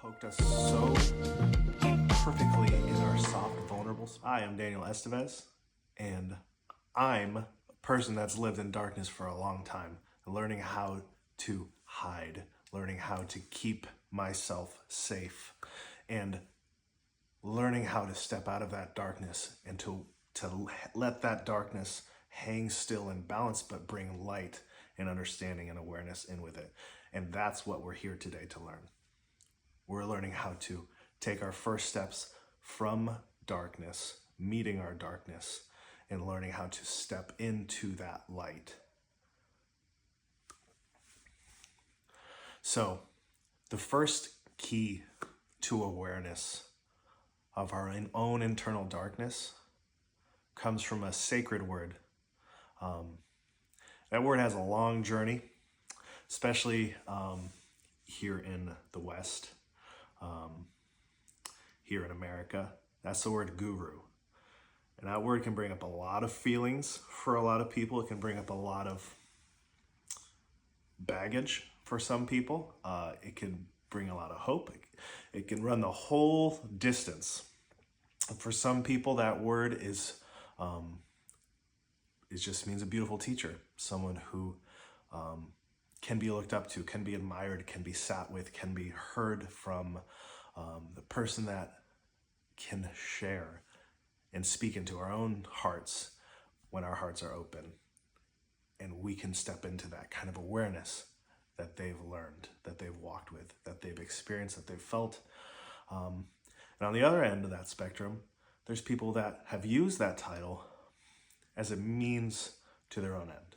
poked us so perfectly in our soft, vulnerable spot. I am Daniel Estevez, and I'm a person that's lived in darkness for a long time, learning how to hide, learning how to keep myself safe, and learning how to step out of that darkness and to let that darkness hang still and balance, but bring light and understanding and awareness in with it. And that's what we're here today to learn. We're learning how to take our first steps from darkness, meeting our darkness, and learning how to step into that light. So, the first key to awareness of our own internal darkness comes from a sacred word. That word has a long journey, especially here in the West, here in America. That's the word guru. And that word can bring up a lot of feelings for a lot of people. It can bring up a lot of baggage for some people. It can bring a lot of hope. It can run the whole distance. For some people, that word is it just means a beautiful teacher, someone who can be looked up to, can be admired, can be sat with, can be heard from, the person that can share and speak into our own hearts when our hearts are open. And we can step into that kind of awareness that they've learned, that they've walked with, that they've experienced, that they've felt. And on the other end of that spectrum, there's people that have used that title as a means to their own end.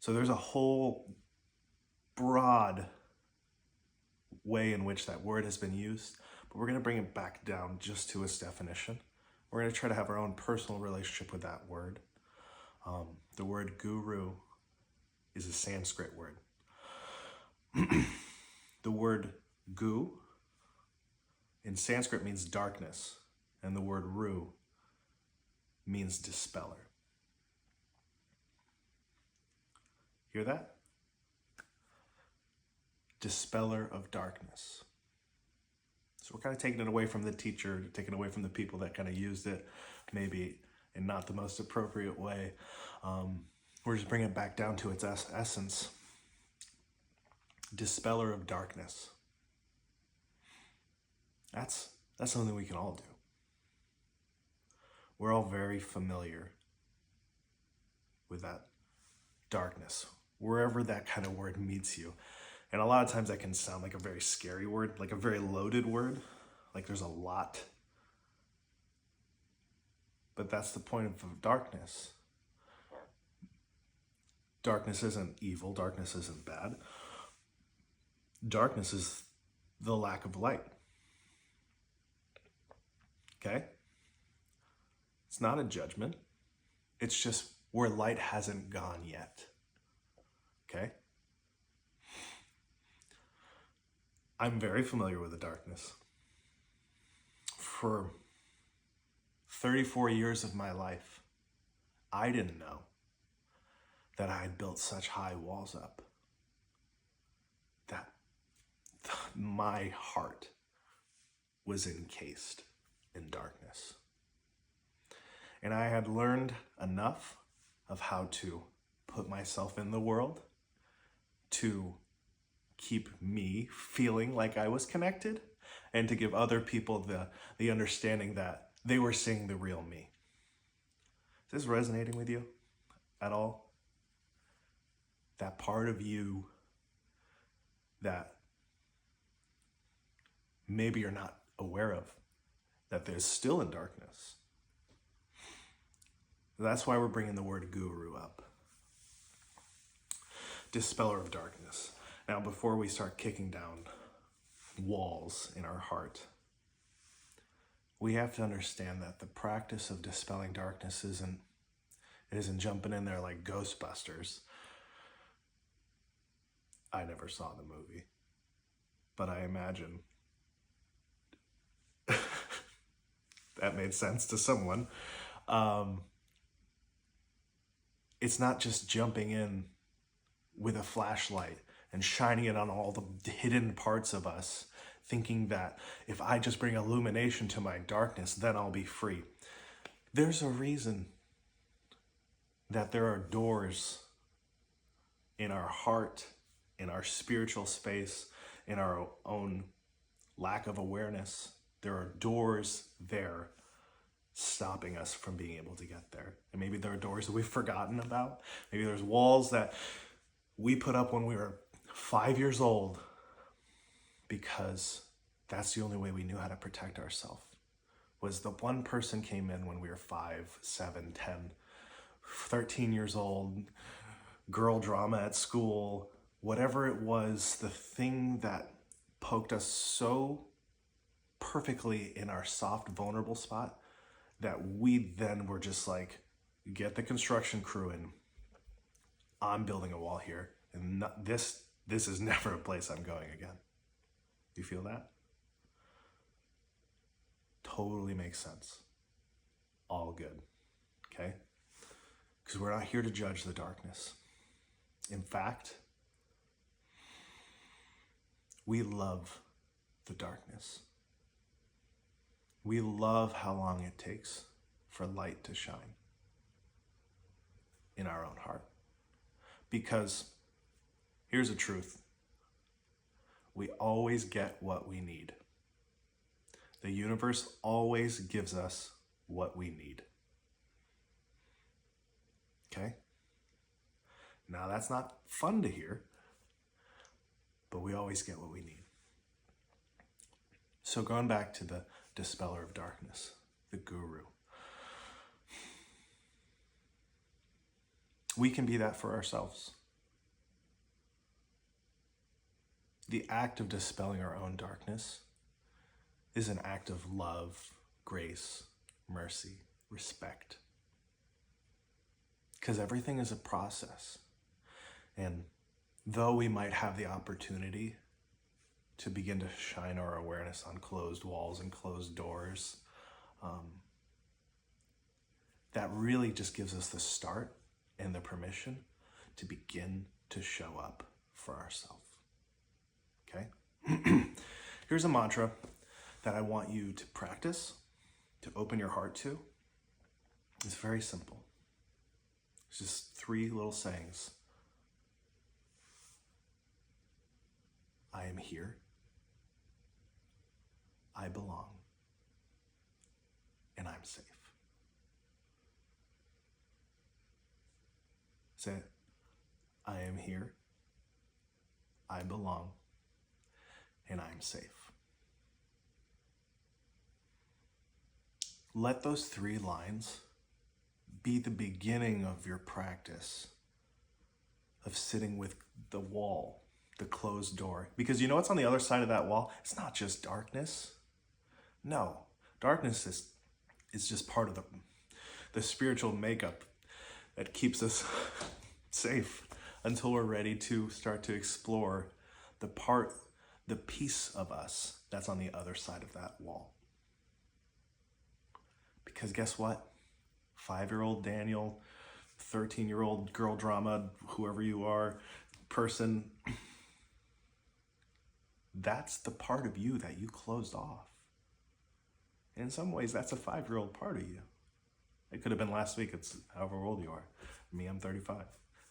So there's a whole broad way in which that word has been used, but we're going to bring it back down just to its definition. We're going to try to have our own personal relationship with that word. The word guru is a Sanskrit word. The word gu in Sanskrit means darkness, and the word ru means dispeller. Hear that? Dispeller of darkness. So we're kind of taking it away from the teacher, taking it away from the people that kind of used it maybe in not the most appropriate way. We're just bringing it back down to its essence. Dispeller of darkness. That's something we can all do. We're all very familiar with that darkness, wherever that kind of word meets you. And a lot of times that can sound like a very scary word, like a very loaded word, like there's a lot. But that's the point of darkness. Darkness isn't evil, darkness isn't bad. Darkness is the lack of light. Okay? It's not a judgment. It's just where light hasn't gone yet. Okay? I'm very familiar with the darkness. For 34 years of my life, I didn't know that I had built such high walls up that my heart was encased in darkness. And I had learned enough of how to put myself in the world to keep me feeling like I was connected and to give other people the understanding that they were seeing the real me. Is this resonating with you at all? That part of you that maybe you're not aware of, that there's still in darkness. That's why we're bringing the word guru up. Dispeller of darkness. Now, before we start kicking down walls in our heart, we have to understand that the practice of dispelling darkness isn't jumping in there like Ghostbusters. I never saw the movie, but I imagine that made sense to someone. It's not just jumping in with a flashlight and shining it on all the hidden parts of us thinking that if I just bring illumination to my darkness, then I'll be free. There's a reason that there are doors in our heart, in our spiritual space, in our own lack of awareness. There are doors there stopping us from being able to get there. And maybe there are doors that we've forgotten about. Maybe there's walls that we put up when we were 5 years old because that's the only way we knew how to protect ourselves. Was the one person came in when we were 5, 7, 10, 13 years old, girl drama at school, whatever it was, the thing that poked us so perfectly in our soft, vulnerable spot that we then were just like, get the construction crew in. I'm building a wall here, and this is never a place I'm going again. You feel that? Totally makes sense. All good, okay? Because we're not here to judge the darkness. In fact, we love the darkness. We love how long it takes for light to shine in our own heart. Because here's the truth. We always get what we need. The universe always gives us what we need. Okay? Now that's not fun to hear, but we always get what we need. So going back to the dispeller of darkness, the guru. We can be that for ourselves. The act of dispelling our own darkness is an act of love, grace, mercy, respect. Because everything is a process. And though we might have the opportunity to begin to shine our awareness on closed walls and closed doors, that really just gives us the start and the permission to begin to show up for ourselves. Okay? Here's a mantra that I want you to practice, to open your heart to. It's very simple. It's just 3 little sayings. I am here. I belong. And I'm safe. Say it. I am here. I belong. And I'm safe. Let those 3 lines be the beginning of your practice of sitting with the wall, the closed door. Because you know what's on the other side of that wall? It's not just darkness. No, darkness is just part of the spiritual makeup that keeps us safe until we're ready to start to explore the piece of us that's on the other side of that wall. Because guess what? 5-year-old Daniel, 13-year-old girl drama, whoever you are, person, that's the part of you that you closed off. And in some ways, that's a 5-year-old part of you. It could have been last week. It's however old you are. Me, I'm 35.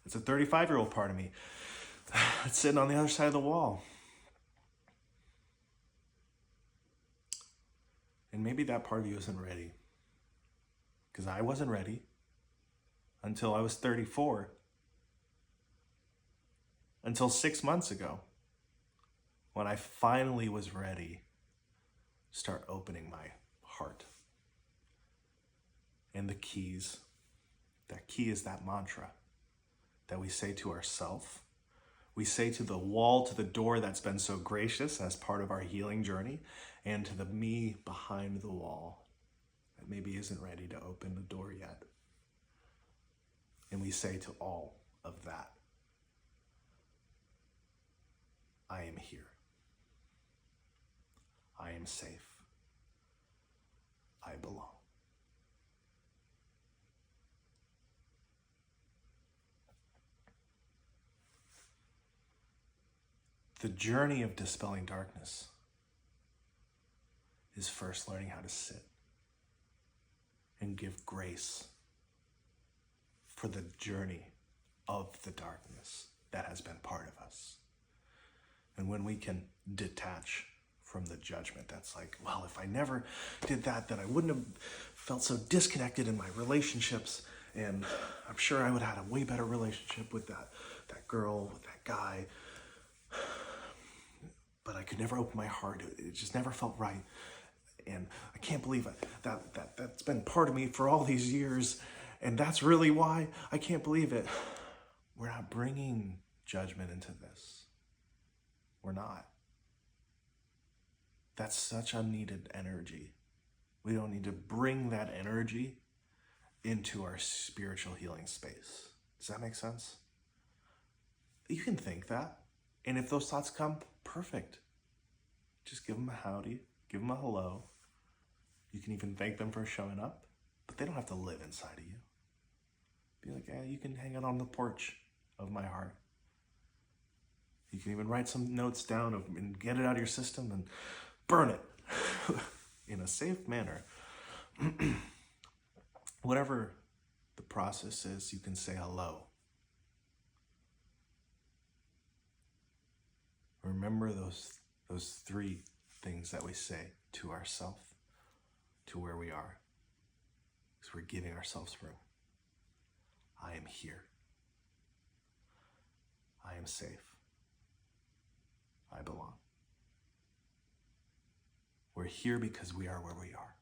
It's a 35-year-old part of me. It's sitting on the other side of the wall. And maybe that part of you isn't ready. Because I wasn't ready until I was 34. Until 6 months ago, when I finally was ready to start opening my heart. And the keys, that key is that mantra that we say to ourselves. We say to the wall, to the door that's been so gracious as part of our healing journey, and to the me behind the wall that maybe isn't ready to open the door yet. And we say to all of that, I am here. I am safe. I belong. The journey of dispelling darkness is first learning how to sit and give grace for the journey of the darkness that has been part of us. And when we can detach from the judgment that's like, well, if I never did that, then I wouldn't have felt so disconnected in my relationships, and I'm sure I would have had a way better relationship with that girl, with that guy, but I could never open my heart. It just never felt right. And I can't believe it. That's been part of me for all these years, and that's really why I can't believe it. We're not bringing judgment into this. We're not. That's such unneeded energy. We don't need to bring that energy into our spiritual healing space. Does that make sense? You can think that. And if those thoughts come, perfect. Just give them a howdy, give them a hello. You can even thank them for showing up, but they don't have to live inside of you. Be like, yeah, you can hang out on the porch of my heart. You can even write some notes down and get it out of your system and burn it in a safe manner. Whatever the process is, you can say hello. Remember those three things that we say to ourselves, to where we are, because we're giving ourselves room. I am here. I am safe. I belong. We're here because we are where we are.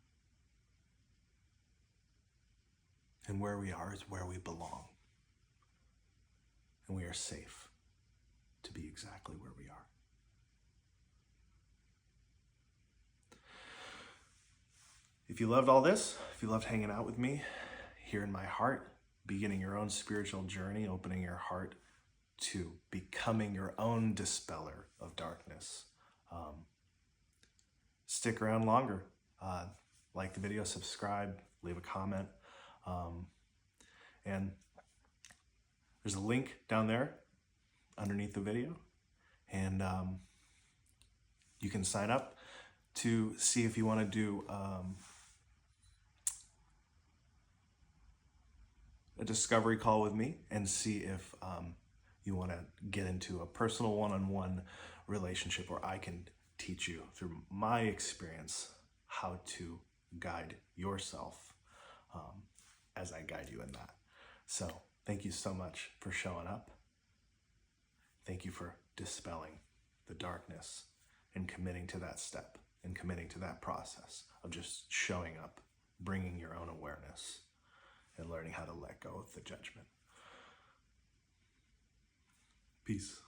And where we are is where we belong. And we are safe to be exactly where we are. If you loved all this, if you loved hanging out with me here in my heart, beginning your own spiritual journey, opening your heart to becoming your own dispeller of darkness, stick around longer. Like the video, subscribe, leave a comment. And there's a link down there underneath the video. And you can sign up to see if you want to do a discovery call with me and see if you want to get into a personal one-on-one relationship where I can teach you through my experience how to guide yourself as I guide you in that. So thank you so much for showing up. Thank you for dispelling the darkness and committing to that step and committing to that process of just showing up, bringing your own awareness, and learning how to let go of the judgment. Peace.